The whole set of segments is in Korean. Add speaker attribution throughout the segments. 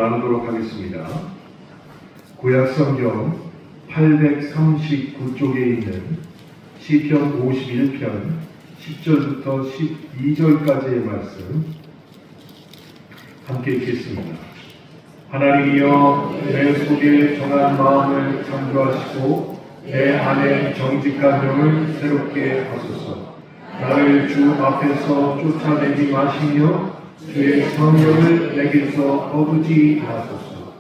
Speaker 1: 나누도록 하겠습니다. 구약성경 839쪽에 있는 시편 51편 10절부터 12절까지의 말씀 함께 읽겠습니다. 하나님이여, 내 속에 정한 마음을 창조하시고 내 안에 정직한 영을 새롭게 하소서. 나를 주 앞에서 쫓아내지 마시며 주의 성령을 내게서 거두지 마소서.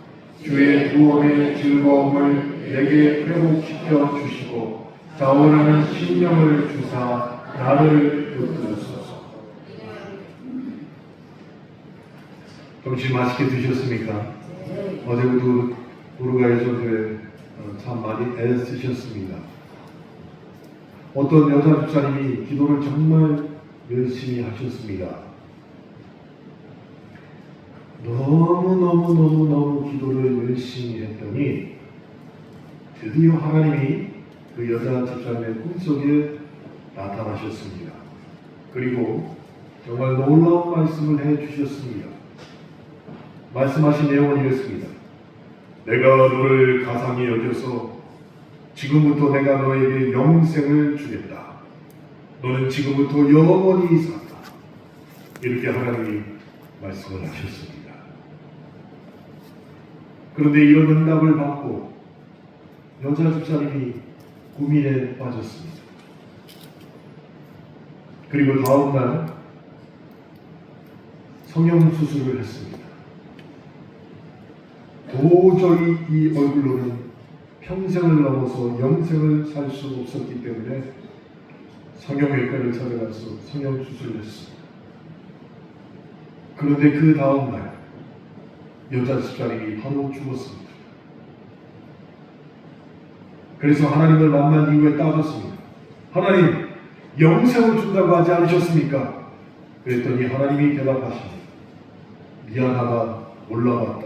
Speaker 1: 주의 구원의 즐거움을 내게 회복시켜 주시고 자원하는 심령을 주사 나를 붙드소서. 점심 맛있게 드셨습니까? 어제부터 우루과이에서 참 많이 애쓰셨습니다. 어떤 여자 집사님이 기도를 정말 열심히 하셨습니다. 너무 기도를 열심히 했더니 드디어 하나님이 그 여자 집사님의 꿈속에 나타나셨습니다. 그리고 정말 놀라운 말씀을 해주셨습니다. 말씀하신 내용은 이랬습니다. 내가 너를 가상히 여겨서 지금부터 내가 너에게 영생을 주겠다. 너는 지금부터 영원히 산다. 이렇게 하나님이 말씀을 하셨습니다. 그런데 이런 응답을 받고 여자 집사님이 고민에 빠졌습니다. 그리고 다음날 성형수술을 했습니다. 도저히 이 얼굴로는 평생을 넘어서 영생을 살 수 없었기 때문에 성형외과를 찾아가서 성형수술을 했습니다. 그런데 그 다음날 여자 집사님이 바로 죽었습니다. 그래서 하나님을 만난 이후에 따졌습니다. 하나님, 영생을 준다고 하지 않으셨습니까? 그랬더니 하나님이 대답하십니다. 미안하다, 몰라봤다.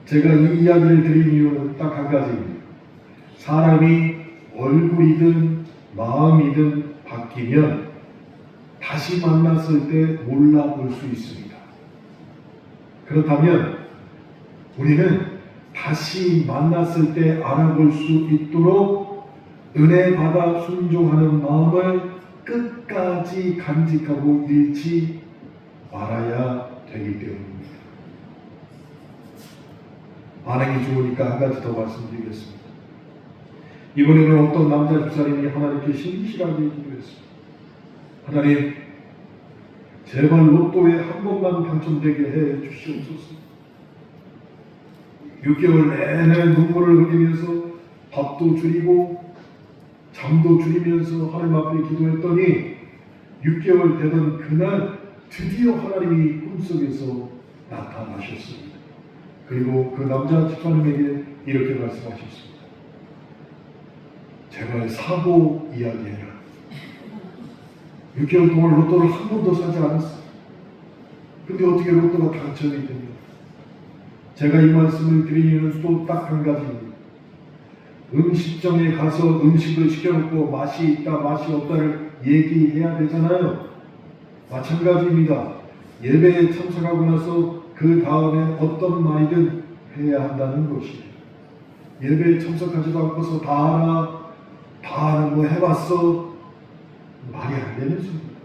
Speaker 1: 제가 이 이야기를 드린 이유는 딱 한 가지입니다. 사람이 얼굴이든 마음이든 바뀌면 다시 만났을 때 몰라볼 수 있습니다. 그렇다면 우리는 다시 만났을 때 알아볼 수 있도록 은혜 받아 순종하는 마음을 끝까지 간직하고 잃지 말아야 되기 때문입니다. 반응이 좋으니까 한 가지 더 말씀드리겠습니다. 이번에는 어떤 남자 집사님이 하나님께 신실하게 기도했습니다. 하나님, 제발 로또에 한 번만 당첨되게 해 주시옵소서. 6개월 내내 눈물을 흘리면서 밥도 줄이고 잠도 줄이면서 하나님 앞에 기도했더니 6개월 되던 그날 드디어 하나님이 꿈속에서 나타나셨습니다. 그리고 그 남자 집사님에게 이렇게 말씀하셨습니다. 제발 사고 이야기해라. 6개월 동안 로또를 한 번도 사지 않았어요. 근데 어떻게 로또가 당첨이 됩니까? 제가 이 말씀을 드리는 또 딱 한 가지입니다. 음식점에 가서 음식을 시켜놓고 맛이 있다, 맛이 없다를 얘기해야 되잖아요. 마찬가지입니다. 예배에 참석하고 나서 그 다음에 어떤 말이든 해야 한다는 것이에요. 예배에 참석하지도 않고서 다 알아, 뭐 해봤어. 말이 안 되는 소리입니다.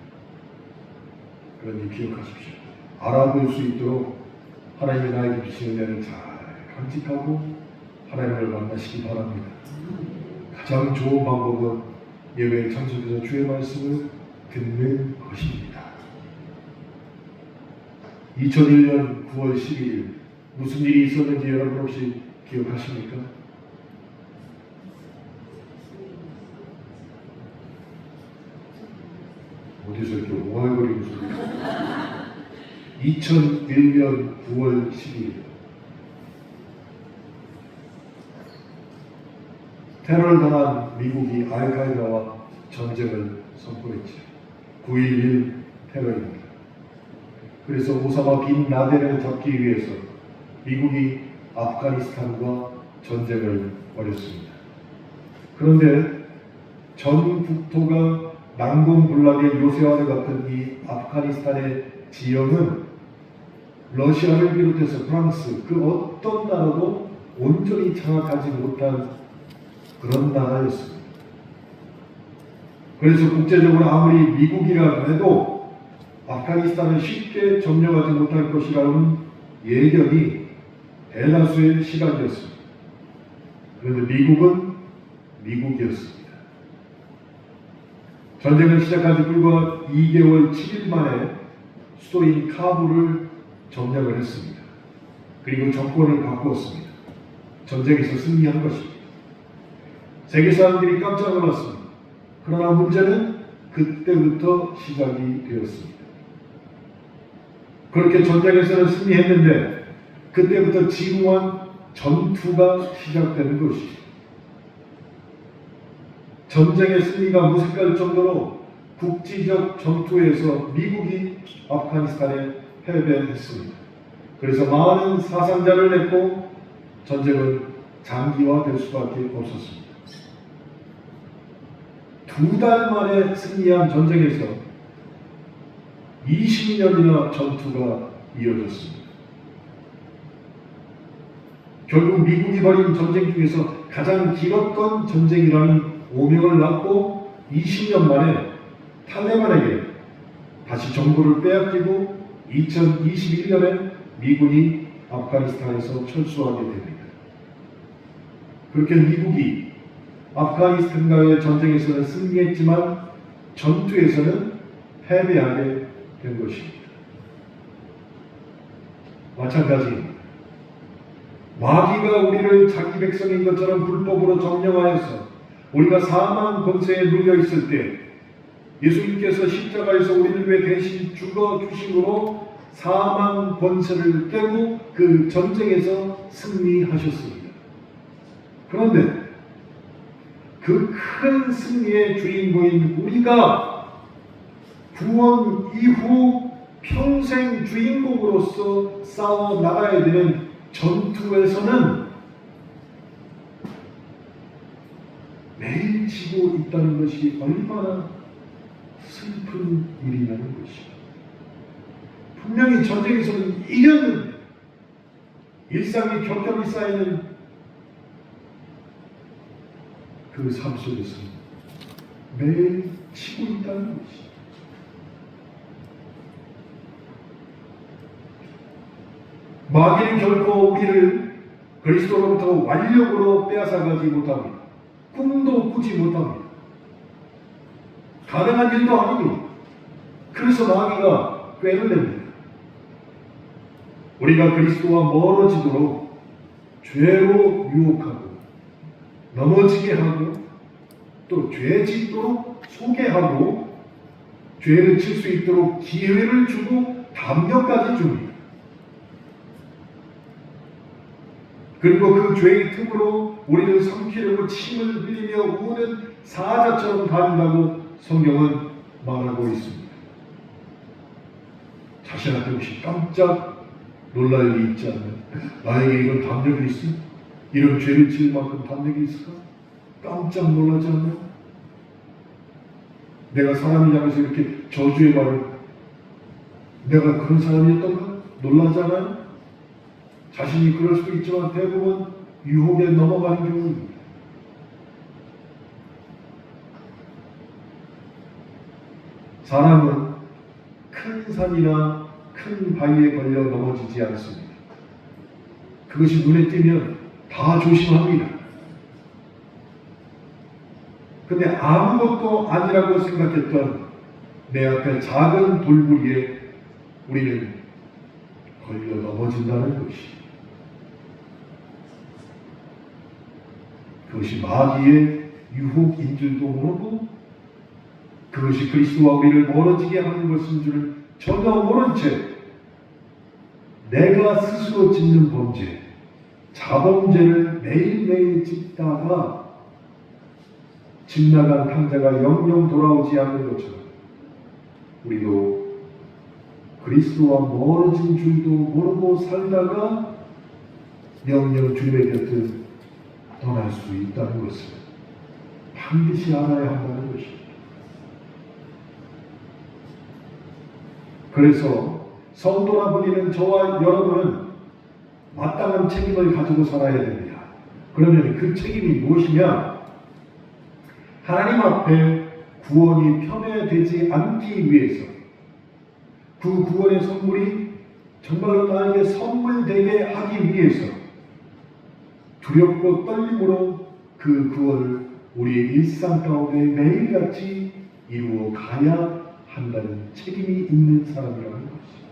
Speaker 1: 그러니 기억하십시오. 알아볼 수 있도록 하나님의 나에게 주신 은혜를 잘 간직하고 하나님을 만나시기 바랍니다. 가장 좋은 방법은 예배에 참석해서 주의 말씀을 듣는 것입니다. 2001년 9월 12일 무슨 일이 있었는지 여러분 혹시 기억하십니까? 어디서 이렇게 오글거리는 소리가 2001년 9월 12일 테러를 당한 미국이 알카에다와 전쟁을 선포했죠. 9.11 테러입니다. 그래서 오사마 빈 라덴을 잡기 위해서 미국이 아프가니스탄과 전쟁을 벌였습니다. 그런데 전 국토가 난공불락의 요새와를 같은 이 아프가니스탄의 지형은 러시아를 비롯해서 프랑스 그 어떤 나라도 온전히 장악하지 못한 그런 나라였습니다. 그래서 국제적으로 아무리 미국이라 해도 아프가니스탄을 쉽게 점령하지 못할 것이라는 예견이 대다수의 시각이었습니다. 그런데 미국은 미국이었습니다. 전쟁을 시작한 지 불과 2개월 7일 만에 수도인 카불을 점령을 했습니다. 그리고 정권을 바꾸었습니다. 전쟁에서 승리한 것입니다. 세계 사람들이 깜짝 놀랐습니다. 그러나 문제는 그때부터 시작이 되었습니다. 그렇게 전쟁에서는 승리했는데 그때부터 지루한 전투가 시작되는 것이죠. 전쟁의 승리가 무색할 정도로 국지적 전투에서 미국이 아프가니스탄에 패배했습니다. 그래서 많은 사상자를 냈고 전쟁은 장기화될 수밖에 없었습니다. 2달 만에 승리한 전쟁에서 20년이나 전투가 이어졌습니다. 결국 미국이 벌인 전쟁 중에서 가장 길었던 전쟁이라는 오명을 낳고 20년 만에 탈레반에게 다시 정부를 빼앗기고 2021년에 미군이 아프가니스탄에서 철수하게 됩니다. 그렇게 미국이 아프가니스탄과의 전쟁에서는 승리했지만 전투에서는 패배하게 된 것입니다. 마찬가지입니다. 마귀가 우리를 자기 백성인 것처럼 불법으로 점령하여서 우리가 사망 권세에 눌려 있을 때 예수님께서 십자가에서 우리를 위해 대신 죽어 주심으로 사망 권세를 깨고 그 전쟁에서 승리하셨습니다. 그런데 그 큰 승리의 주인공인 우리가 구원 이후 평생 주인공으로서 싸워 나가야 되는 전투에서는 매일 지고 있다는 것이 얼마나 슬픈 일이라는 것이죠. 분명히 전쟁에서는 이겼는데 일상이 겹겹이 쌓이는 그 삶 속에서는 매일 치고 있다는 것이죠. 마귀는 결코 우리를 그리스도로부터 완력으로 빼앗아가지 못합니다. 꿈도 꾸지 못합니다. 가능한 일도 아닙니다. 그래서 마귀가 꾀를 냅니다. 우리가 그리스도와 멀어지도록 죄로 유혹하고 넘어지게 하고 또 죄 짓도록 소개하고 죄를 칠 수 있도록 기회를 주고 담력까지 줍니다. 그리고 그 죄의 틈으로 우리를 삼키려고 침을 흘리며 우는 사자처럼 다닌다고 성경은 말하고 있습니다. 자신한테 혹시 깜짝 놀랄 일이 있지 않나요? 나에게 이런 담력이 있어? 이런 죄를 지을 만큼 담력이 있을까? 깜짝 놀라지 않나요? 내가 사람을 향해서 이렇게 저주의 말을 내가 그런 사람이었던가? 놀라지 않아요? 자신이 그럴 수도 있지만 대부분 유혹에 넘어가는 경우입니다. 사람은 큰 산이나 큰 바위에 걸려 넘어지지 않습니다. 그것이 눈에 띄면 다 조심합니다. 근데 아무것도 아니라고 생각했던 내 앞에 작은 돌부리에 우리는 걸려 넘어진다는 것이, 그것이 마귀의 유혹인 줄도 모르고 그것이 그리스도와 우리를 멀어지게 하는 것인 줄 전혀 모른 채 내가 스스로 짓는 범죄, 자범죄를 매일매일 짓다가 집 나간 탕자가 영영 돌아오지 않는 것처럼 우리도 그리스도와 멀어진 줄도 모르고 살다가 영영 주님의 곁을 떠날 수 있다는 것을 반드시 알아야 한다는 것입니다. 그래서 성도라 불리는 저와 여러분은 마땅한 책임을 가지고 살아야 됩니다. 그러면 그 책임이 무엇이냐? 하나님 앞에 구원이 편애되지 않기 위해서, 그 구원의 선물이 정말로 나에게 선물되게 하기 위해서 두렵고 떨림으로 그 구원을 우리의 일상 가운데 매일같이 이루어 가야 한다는 책임이 있는 사람이라는 것이죠.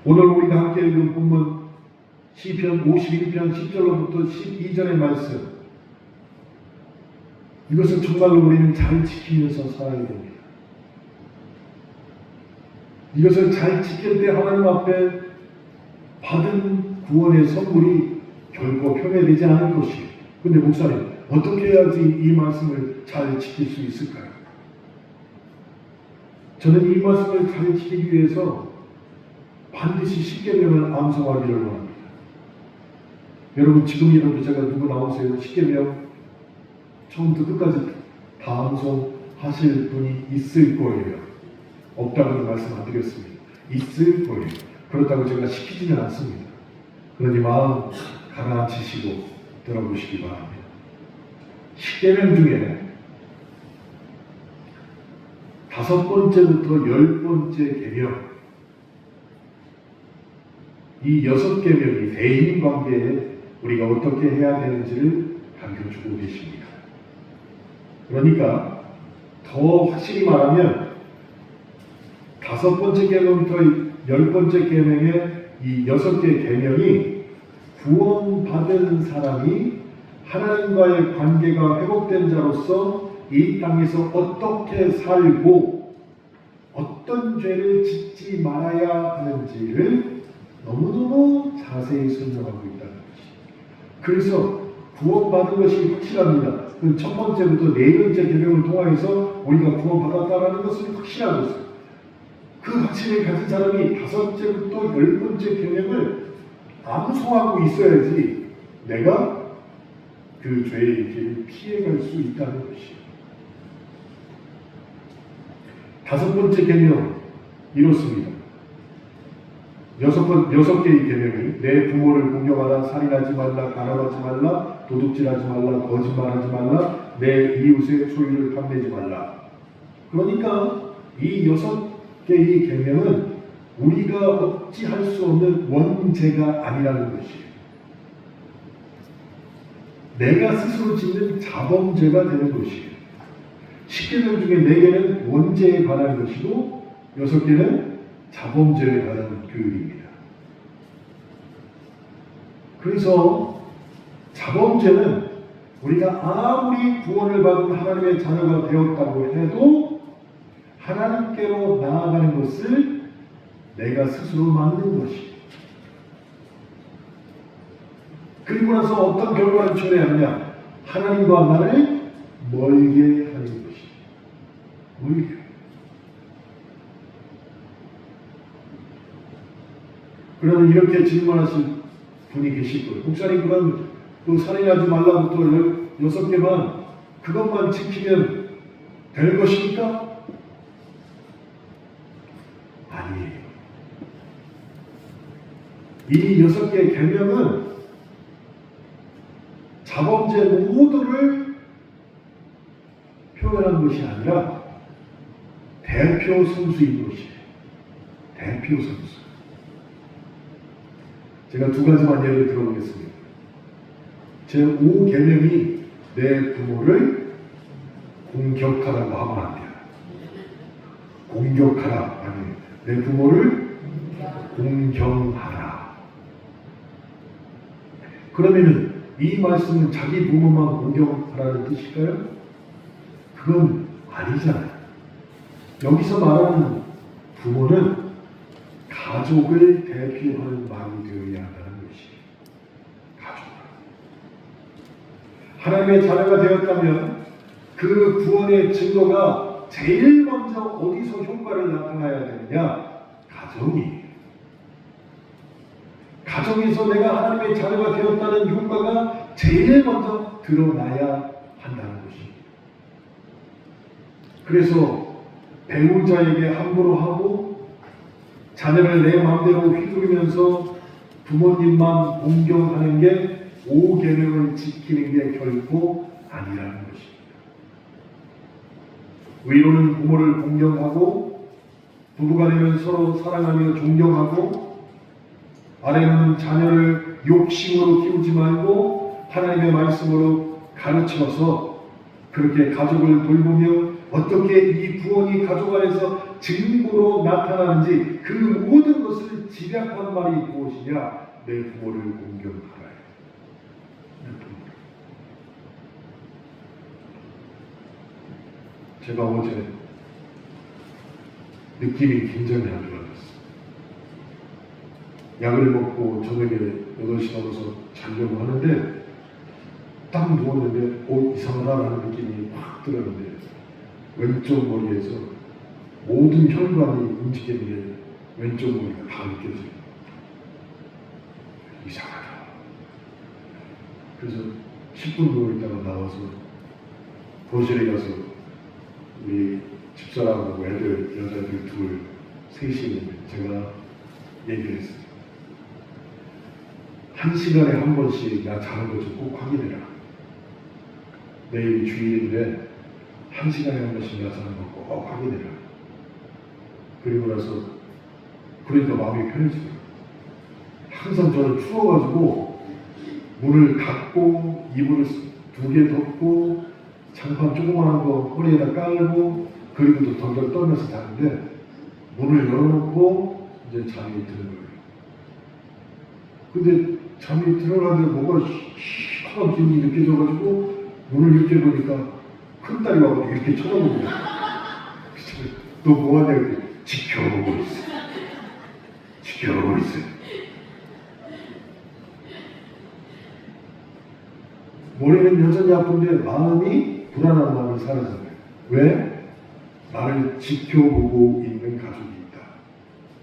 Speaker 1: 오늘 우리가 함께 읽은 본문 시편 51편 10절로부터 12절의 말씀, 이것을 정말로 우리는 잘 지키면서 살아야 됩니다. 이것을 잘 지킬 때 하나님 앞에 받은 구원의 선물이 결코 편애되지 않을 것이에요. 근데 목사님, 어떻게 해야지 이 말씀을 잘 지킬 수 있을까요? 저는 이 말씀을 잘 지키기 위해서 반드시 십계명을 암송하기를 원합니다. 여러분, 지금이라도 제가 누구 나오세요? 십계명 처음부터 끝까지 다 암송하실 분이 있을 거예요. 없다고는 말씀 안 드렸습니다. 있을 거예요. 그렇다고 제가 시키지는 않습니다. 그러니 마음 가라앉히시고 들어보시기 바랍니다. 십계명 중에 5번째부터 10번째 계명, 이 6계명이 대인관계에 우리가 어떻게 해야 되는지를 가르쳐주고 계십니다. 그러니까 더 확실히 말하면 5번째 계명부터 10번째 계명의 이 6개 계명이 구원받은 사람이 하나님과의 관계가 회복된 자로서 이 땅에서 어떻게 살고 어떤 죄를 짓지 말아야 하는지를 너무너무 자세히 설명하고 있다는 것이. 그래서 구원받은 것이 확실합니다. 그 첫 번째부터 4번째 계명을 통하여서 우리가 구원받았다는 것은 확실한 것입니다. 그 확신을 가진 사람이 5번째부터 10번째 계명을 암송하고 있어야지 내가 그 죄의 길을 피해갈 수 있다는 것이에요. 5번째 계명 이렇습니다. 6개의 계명이 내 부모를 공경하라, 살인하지 말라, 가늠하지 말라, 도둑질하지 말라, 거짓말하지 말라, 내 이웃의 소유를 탐내지 말라. 그러니까 이 6개의 계명은 우리가 어찌할 수 없는 원죄가 아니라는 것이에요. 내가 스스로 짓는 자범죄가 되는 것이에요. 10계명 중에 4개는 원죄에 관한 것이고 6개는 자범죄에 관한 교육입니다. 그래서 자범죄는 우리가 아무리 구원을 받은 하나님의 자녀가 되었다고 해도 하나님께로 나아가는 것을 내가 스스로 막는 것이에요. 그리고 나서 어떤 결과를 초래하느냐? 하나님과 나를 멀게 하는 것이에요. 멀게. 그러면 이렇게 질문하실 분이 계실 거예요. 목사님, 그럼 그 살인하지 말라부터 6개만 그것만 지키면 될 것입니까? 아니에요. 이 6개의 계명은 자범죄 모두를 표현한 것이 아니라 대표 선수인 것이에요. 대표 선수. 제가 2가지만 예를 들어보겠습니다. 제5계명이 내 부모를 공격하라고 하면 안 돼요. 공격하라. 아니, 내 부모를 공경하라. 그러면은 이 말씀은 자기 부모만 공경하라는 뜻일까요? 그건 아니잖아요. 여기서 말하는 부모는 가족을 대표하는 말이 되어야 한다는 것이에요. 가족. 하나님의 자녀가 되었다면 그 구원의 증거가 제일 먼저 어디서 효과를 나타나야 되느냐? 가정이에요. 가정에서 내가 하나님의 자녀가 되었다는 효과가 제일 먼저 드러나야 한다는 것입니다. 그래서 배우자에게 함부로 하고 자녀를 내 마음대로 휘두르면서 부모님만 공경하는 게 5계명을 지키는 게 결코 아니라는 것입니다. 위로는 부모를 공경하고 부부간에는 서로 사랑하며 존경하고, 아래는 자녀를 욕심으로 키우지 말고 하나님의 말씀으로 가르쳐서 그렇게 가족을 돌보며 어떻게 이 구원이 가족 안에서 증거로 나타나는지 그 모든 것을 집약한 말이 무엇이냐? 내 부모를 공경하라. 제가 어제 느낌이 굉장히 안 좋아졌어요. 약을 먹고 저녁에 8시 넘어서 자려고 하는데 딱 누웠는데 이상하다라는 느낌이 확 들었는데 왼쪽 머리에서 모든 혈관이 움직이는데 왼쪽 머리가 다 느껴져요. 이상하다. 그래서 10분 누워있다가 나와서 거실에 가서 우리 집사람하고 애들, 여자들 둘, 셋이 제가 얘기를 했어요. 1시간에 한 번씩 나 자는 거 좀 꼭 확인해라. 내일이 주일인데 1시간에 한 번씩 나 자는 거 꼭 확인해라. 그리고 나서 그러니까 마음이 편해져요. 항상 저는 추워가지고 문을 닫고 이불을 2개 덮고 장판 조그마한 거 허리에다 깔고 그리고 또 덜덜 떨면서 자는데 문을 열어놓고 이제 잠이 드는 거예요. 근데 잠이 들어가는데 뭔가 시원한 기운이 느껴져가지고 문을 이렇게 보니까 큰딸이 와서 이렇게 쳐다보고 너 뭐하냐 그랬더니 지켜보고 있어. 지켜보고 있어. 머리는 여전히 아픈데 마음이 불안한 마음이 사라져요. 왜? 나를 지켜보고 있는 가족이 있다.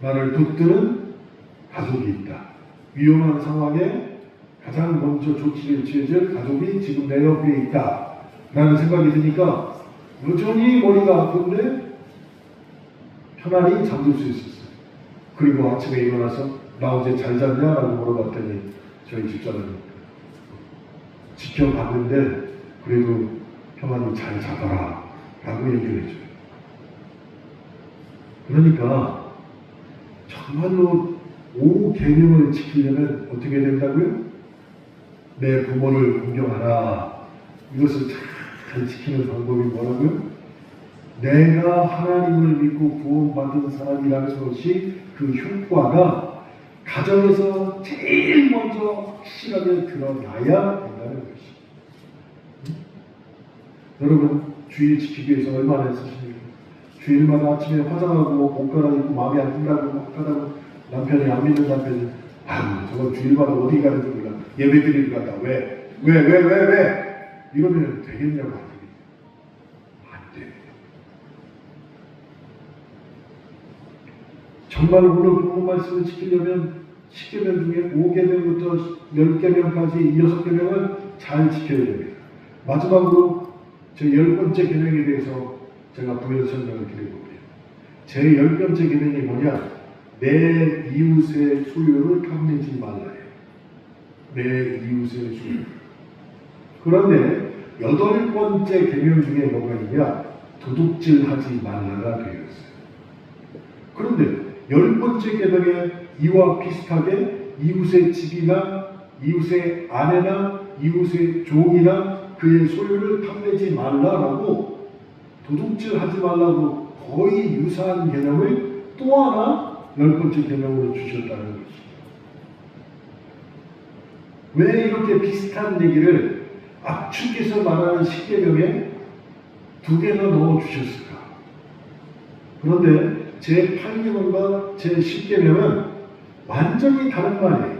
Speaker 1: 나를 붙드는 가족이 있다. 위험한 상황에 가장 먼저 조치를 취해줄 가족이 지금 내 옆에 있다. 라는 생각이 드니까 여전히 머리가 아픈데 편안히 잠들 수 있었어요. 그리고 아침에 일어나서 나 어제 잘 잤냐? 라고 물어봤더니 저희 집사람이 지켜봤는데 그래도 평안히 잘 자더라 라고 얘기를 해줘요. 그러니까 정말로 5계명을 지키려면 어떻게 된다고요? 내 부모를 공경하라. 이것을 잘 지키는 방법이 뭐라고요? 내가 하나님을 믿고 구원받은 사람이라는 것이 그 효과가 가정에서 제일 먼저 확실하게 드러나야 된다는 것이. 여러분 주일 지키기 위해서 얼마나 애쓰십니까? 주일마다 아침에 화장하고 옷 갈아입고 마음에 안 든다고 막 하다가 남편이 안 믿는 남편이 아유 저거 주일마다 어디 가는지 몰라. 예배 드리러 간다. 왜? 이러면 되겠냐고 하더니 안 돼. 정말 오늘 본 말씀을 지키려면 10계명 중에 5계명부터 10계명까지 6계명을 잘 지켜야 됩니다. 마지막으로 제 10번째 계명에 대해서 제가 부연 설명을 드려볼게요. 제 10번째 계명이 뭐냐? 내 이웃의 소유를 탐내지 말라요. 내 이웃의 소유. 그런데 8번째 계명 중에 뭐가 있냐? 도둑질하지 말라가 되어 있어요. 그런데 10번째 계명에 이와 비슷하게 이웃의 집이나 이웃의 아내나 이웃의 종이나 그의 소유를 탐내지 말라라고 도둑질하지 말라고 거의 유사한 계명을 또 하나 10번째 계명으로 주셨다는 것입니다. 왜 이렇게 비슷한 얘기를 압축해서 말하는 10계명에 2개나 넣어주셨을까? 그런데 제 8계명과 제 10계명은 완전히 다른 말이에요.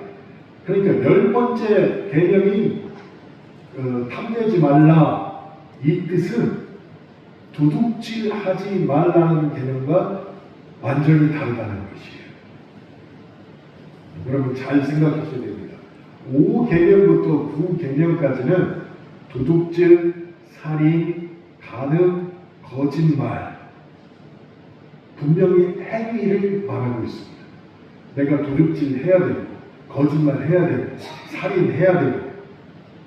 Speaker 1: 그러니까 10번째 계명이 탐내지 말라 이 뜻은 도둑질하지 말라는 계명과 완전히 다르다는 것이에요. 여러분 잘 생각하셔야 됩니다. 5계명부터 9계명까지는 도둑질, 살인, 간음, 거짓말, 분명히 행위를 말하고 있습니다. 내가 도둑질 해야 되고, 거짓말 해야 되고, 살인해야 되고,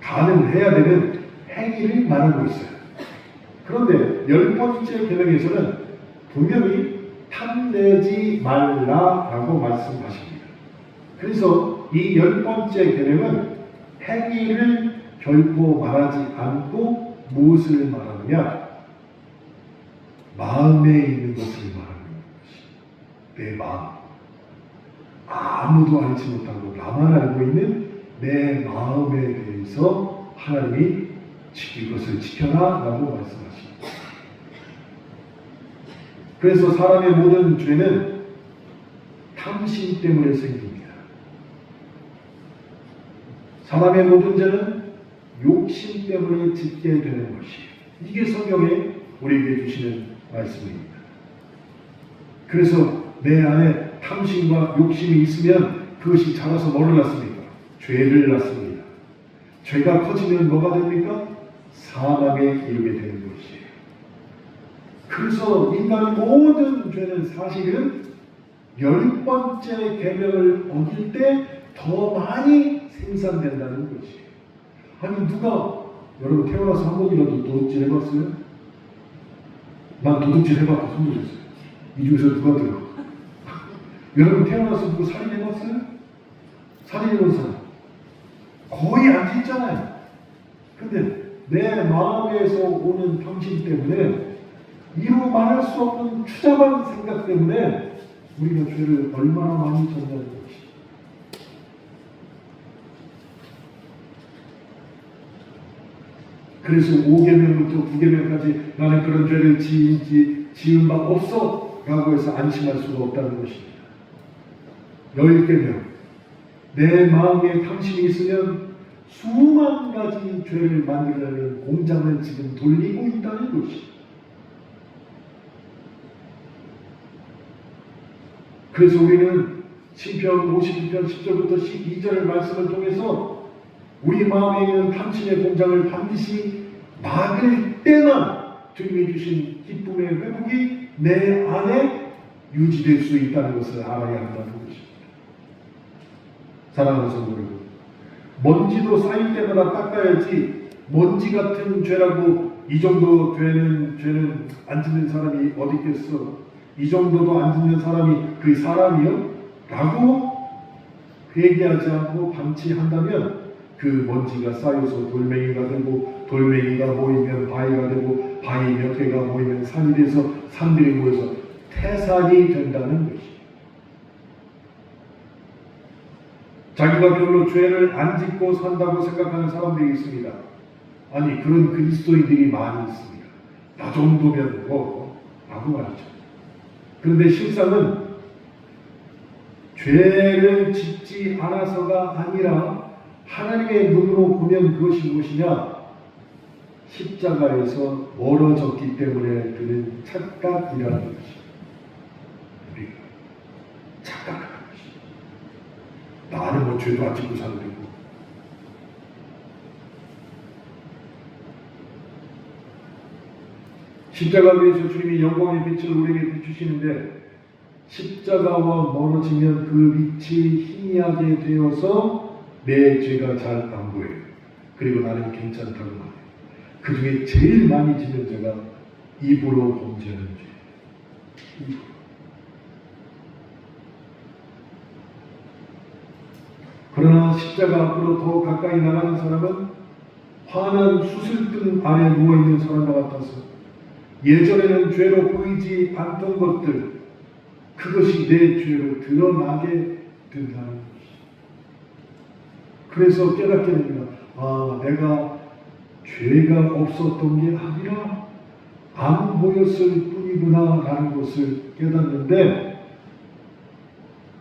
Speaker 1: 가늠해야 되는 행위를 말하고 있어요. 그런데 10번째 계명에서는 분명히 탐내지 말라라고 말씀하십니다. 그래서 이 10번째 계명은 행위를 결코 말하지 않고 무엇을 말하느냐? 마음에 있는 것을 말하는 것이 내 마음. 아무도 알지 못하고 나만 알고 있는 내 마음에 대해서 하나님이 이것을 지켜라 라고 말씀하십니다. 그래서 사람의 모든 죄는 탐심 때문에 생깁니다. 사람의 모든 죄는 욕심 때문에 짓게 되는 것이에요. 이게 성경에 우리에게 주시는 말씀입니다. 그래서 내 안에 탐심과 욕심이 있으면 그것이 자라서 뭐를 낳습니까? 죄를 낳습니다. 죄가 커지면 뭐가 됩니까? 사망에 이르게 되는 것이에요. 그래서 인간의 모든 죄는 사실은 10번째 계명을 어길 때 더 많이 생산된다는 것이에요. 아니 누가 여러분 태어나서 한 번이라도 도둑질 해봤어요? 난 도둑질 해봤다 손 들었어요. 이 중에서 누가 들어? 여러분 태어나서 누구 살인해봤어요? 살인해본 사람 거의 안 짓잖아요. 근데 내 마음에서 오는 탐심 때문에 이루 말할 수 없는 추잡한 생각 때문에 우리가 죄를 얼마나 많이 짓냐는 것이. 그래서 5계명부터 9계명까지 나는 그런 죄를 지은 바 없어 라고 해서 안심할 수가 없다는 것입니다. 10계명 내 마음에 탐심이 있으면 수만 가지 죄를 만들려는 공장을 지금 돌리고 있다는 것이. 그래서 우리는 시편 52편 10절부터 12절의 말씀을 통해서 우리 마음에 있는 탐심의 공장을 반드시 막을 때만 주님이 주신 기쁨의 회복이 내 안에 유지될 수 있다는 것을 알아야 한다는 것입니다. 사랑하는 성도 여러분, 먼지도 쌓일 때마다 닦아야지 먼지 같은 죄라고 이 정도 죄는 안 짓는 사람이 어디 있겠어? 이 정도도 안 짓는 사람이 그 사람이요? 라고 회개하지 않고 방치한다면 그 먼지가 쌓여서 돌멩이가 되고 돌멩이가 모이면 바위가 되고 바위 몇 개가 모이면 산이 돼서 산들이 모여서 태산이 된다는 것입니다. 자기가 별로 죄를 안 짓고 산다고 생각하는 사람들이 있습니다. 아니 그런 그리스도인들이 많이 있습니다. 나 정도면 뭐 라고 말이죠. 그런데 실상은 죄를 짓지 않아서가 아니라 하나님의 눈으로 보면 그것이 무엇이냐? 십자가에서 멀어졌기 때문에 드는 착각이라는 것입니다. 우리가 착각하는 것입니다. 나는 뭐 죄도 안 짓고 사는 거고. 십자가 위에서 주님이 영광의 빛을 우리에게 비추시는데 십자가와 멀어지면 그 빛이 희미하게 되어서 내 죄가 잘 안 보여요. 그리고 나는 괜찮다고 말해요. 그 중에 제일 많이 짓는 죄가 입으로 범죄하는 죄. 입으로. 그러나 십자가 앞으로 더 가까이 나가는 사람은 환한 수술등 안에 누워있는 사람과 같아서 예전에는 죄로 보이지 않던 것들, 그것이 내 죄로 드러나게 된다는 것이. 그래서 깨닫게 됩니다. 아, 내가 죄가 없었던 게 아니라 안 보였을 뿐이구나 라는 것을 깨닫는데,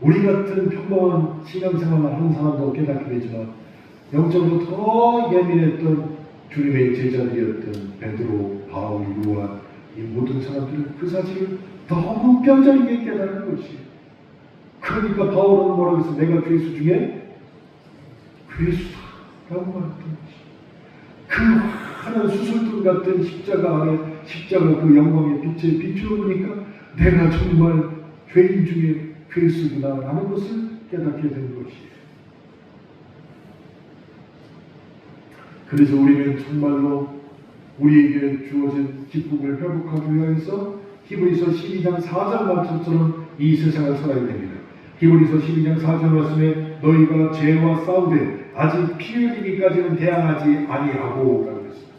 Speaker 1: 우리 같은 평범한 신앙생활을 하는 사람도 깨닫게 되지만 영적으로 더 예민했던 주님의 제자들이었던 베드로, 바울, 요한, 이 모든 사람들은 그 사실을 너무 뼈저리게 깨달은 것이에요. 그러니까 바울은 뭐라고 해서 내가 죄수 중에 괴수다라고 말했던 것이에요. 그 환한 수술등 같은 십자가 아래 십자가 그 영광의 빛에 비추어보니까 내가 정말 죄인 중에 괴수구나 라는 것을 깨닫게 된 것이에요. 그래서 우리는 정말로 우리에게 주어진 기쁨을 회복하기 위해서 히브리서 12장 4절 말씀처럼 이 세상을 살아야 됩니다. 히브리서 12장 4절 말씀에 너희가 죄와 싸우되 아직 피 흘리기까지는 대항하지 아니하고 라고 했습니다.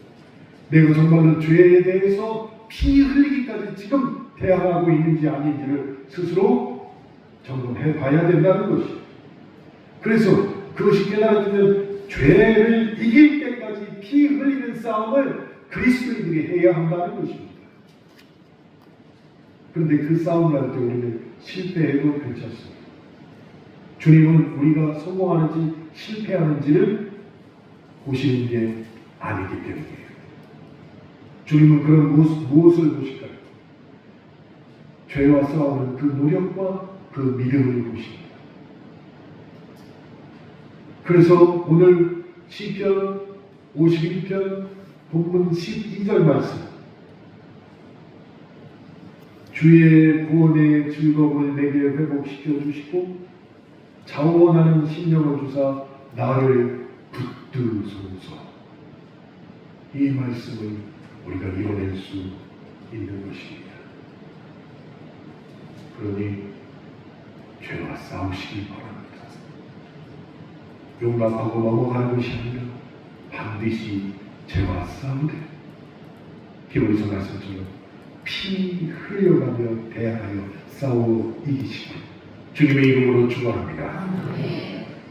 Speaker 1: 내가 정말로 죄에 대해서 피 흘리기까지 지금 대항하고 있는지 아닌지를 스스로 점검해 봐야 된다는 것이에요. 그래서 그것이 깨달아지면 죄를 이길 때까지 피 흘리는 싸움을 그리스도인들이 해야 한다는 것입니다. 그런데 그 싸움을 할 때 우리는 실패해도 괜찮습니다. 주님은 우리가 성공하는지 실패하는지를 보시는 게 아니기 때문이에요. 주님은 그런 무엇을 보실까요? 죄와 싸우는 그 노력과 그 믿음을 보십니다. 그래서 오늘 시편 51편 본문 12절 말씀, 주의 구원의 즐거움을 내게 회복시켜 주시고 자원하는 심령을 주사 나를 붙드소서. 이 말씀을 우리가 이뤄낼 수 있는 것입니다. 그러니 죄와 싸우시기 바랍니다. 용납하고 넘어가는 것이 아니라 반드시 죄와 싸우되 히브리서 말씀처럼 피 흘려가며 대항하여 싸워 이기시고 주님의 이름으로 축원합니다.